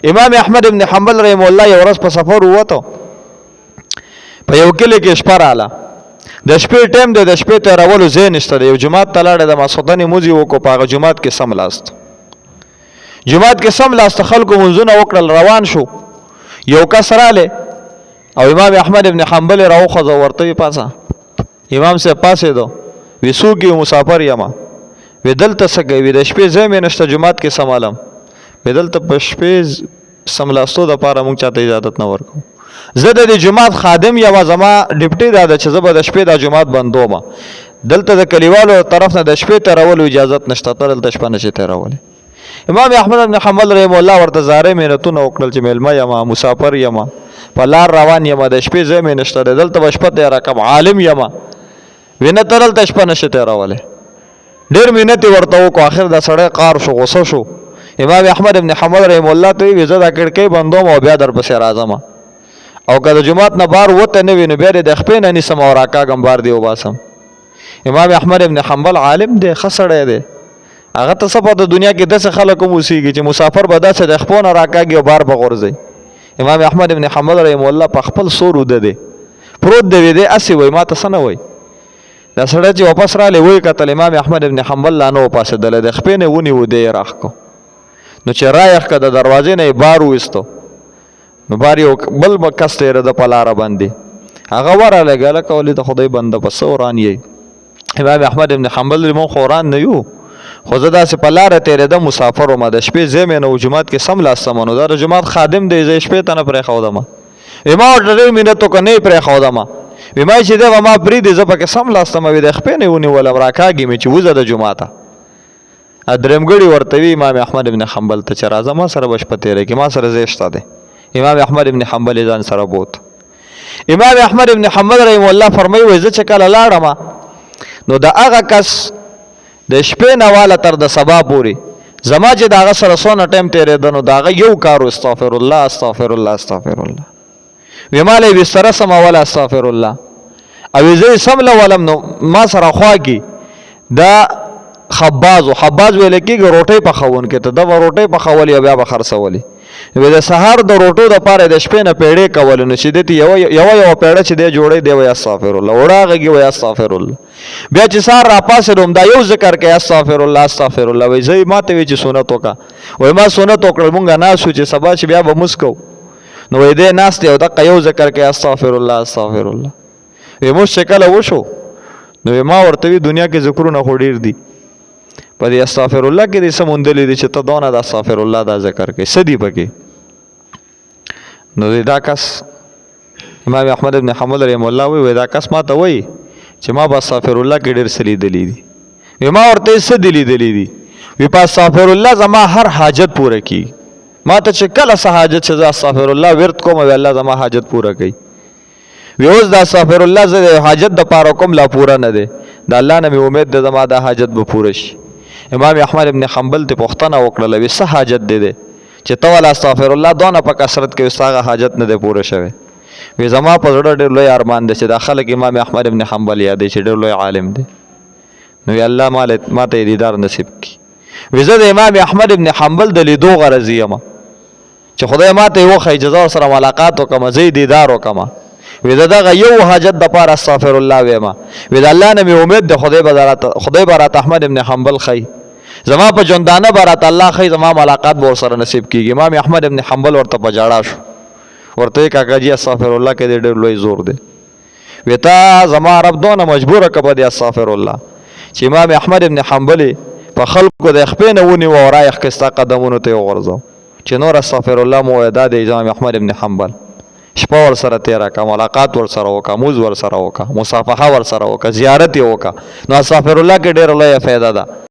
امام احمد ابن حنبل رحم الله یو ورځ په سفر ووتو په یو کلی کې شپه رااله د شپې ټیم دی د شپې تېرولو ځای نشته دی یو جومات ته لاړې د ماسخوتنې مونځ یې وکړو په هغه جومات کې سم لاست خلکو مونځونه وکړل روان شو یو کس رالی او امام احمد ابن حنبل راوخځه ورته وی پاسه امام صاحب پاسېدو وی څوک یې مسافر یمه وی دلته څه کوي وی د شپې ځای مې نشته جومات کې سمالم وی دلته په شپې سملاستو دپاره موږ چاته اجازت نه ورکوو زه د دې جومات خادم یم زما ډپټي دا ده چې زه به د شپې دا جومات بندوم دلته د کلیوالو طرف نه د شپې تېرولو اجازت نشته ته دلته شپه نشي تېرولی امام احمد بن حنبل رحم الله ورته زارۍ محنتونه وکړل چې میلمه یم مسافر یم په لار روان یم د شپې ځای مې نشته دی دلته به شپه تېره کړم عالم یم وی نه ته دلته شپه نشي تېرولی ډېر محنت یې ورته وکړو آخر دا سړی قار شو غوسه شو امام احمد ابن حنبل رحم الله ته وی زه دا کړکۍ بندوم او بیا درپسې راځم او که د جومات نه بار وته نه وي نو بیا د خپې نه نیسم او راکاږم بار دی وباسم امام احمد ابن حنبل عالم دی ښه سړی دی هغه ته څه پته دنیا کې داسې خلک هم اوسېږي چې مسافر به داسې د خپو نه راکاږي او بار به غورځوي امام احمد ابن حنبل رحم الله په خپل سور اوده دی پروت دی وی دی هسې وایي ما ته څه نه وایي دا سړی چې واپس رالی وایي کتل امام احمد ابن حنبل لا نه وپاسېدلی د خپې نه ونیو دی یې راښ کړو نو چې رایښ که د دروازې نه یې بار وویستو نو بار یو بل کس تېره د په لاره باندې هغه ورغلی هلکه ولې د خدای بنده په څه وران یې امام احمد ابن حنبل موږ خو وران نه یو خو زه داسې په لاره تېرېدم مسافر ومه د شپې ځای مې نه و جومات کې سملاستم نو دا د جومات خادم دی زه یې شپې ته نه پرېښودم وی ما ورته ډېر مینت وکړه نه یې پرېښودم وی ما چې دی به ما پرېږدي زه پکې سملاستم وی د خپې نه یې ونیولم راکاږي مې چې وځه د جوماته درېمګړي ورته وي امام احمد ابن حنبل ته چې راځه ما سره به شپه تېره کړي ما سره ځای شته دی امام احمد ابن حنبل ځان سره بوت امام احمد ابن حنبل رحم الله فرمایي وایي زه چې کله لاړم نو د هغه کس د شپې نه واله تر د سبا پورې زما چې د هغه سره څونه ټایم تېرېده نو د هغه یو کار و استغفر الله استغفر الله استغفر الله وی ما له یې بستره سموله استغفر الله او زه یې سملولم نو ما سره خوا کې دا خباز ویل کېږي روټۍ پخوونکی ته ده به روټۍ پخولې او بیا به خرڅولې وی د سهار د روټو دپاره د شپې نه پیړې کولې نو چې دې یوه پیړه چې دی جوړی دی وایي استغفر الله وړه غږي وایي استغفر الله بیا چې سهار راپاڅېدم دا یو ذکر کوي استغفر الله استغفر الله وایي زه ما ته وایي چې سنت وکړه وایي ما سنت وکړل مونږ ناست شو چې سبا چې بیا به مونځ کوو نو وایي دی ناست دی او دقه یو ذکر کوي استغفر الله استغفر الله وایي مونځ چې کله وشو نو وایي ما ورته وي دنیا کې ذکرونه خو ډېر دي په دې استغفر الله کې دې څه موندلي دي چې ته دونه د استغفر الله دا ذکر کوي څه دي پکې نو دا کس امام احمد ابن حنبل رحم الله وایي دا کس ما ته وایي چې ما به استغفر الله کې ډېر څه لیدلي دي وی ما ورته څه دي لیدلي دي وی په استغفر الله زما هر حاجت پوره کړي ما ته چې کله څه حاجت چې زه استغفر الله ورد کوم وی الله زما حاجت پوره کوي وی اوس دا استغفر الله زه د حاجت دپاره کوم لا پوره نه دی د الله نه مې امید ده زما دا حاجت به پوره شي امام احمد ابن حنبل ته پوښتنه وکړله وی څه حاجت دی چې ته والا استغفر الله دونه په کثرت کې اوس هغه حاجت نه دی پوره شوی وی زما په زړه ډېر لوی ارمان دی چې دا خلک امام احمد ابن حنبل یادوي چې ډېر لوی عالم دی نو وی الله ما ته یې دیدار نصیب کړي وی زه د امام احمد ابن حنبل د لیدو غرض یم چې خدای ما ته یې وښایي چې زه ورسره ملاقات وکړم زه یې دیدار وکړم وی د دغه یو حاجت دپاره استغفر الله ویم وی د الله نه مې امید ده خدای به راته احمد ابن حنبل ښایي زما په ژوندانه به راته الله ښایي زما ملاقات به ورسره نصیب کېږي امام احمد ابن حنبل ورته په ژړا شو ورته یې کاکا جي استغفر الله کې دی ډېر لوی زور دی وی تا زما رب دونه مجبوره که په دې استغفر الله چې امام احمد ابن حنبل په خلکو د خپې نه ونیو او رایښ کې ستا قدمونو ته یې وغورځو چې نور استغفر الله مو وایه دا دی امام احمد ابن حنبل شپه ورسره تېره کړه ملاقات ورسره وکړه مونځ ورسره وکړه مصافحه ورسره وکړه زیارت یې وکړه نو استغفر الله کې ډېره لویه فایده ده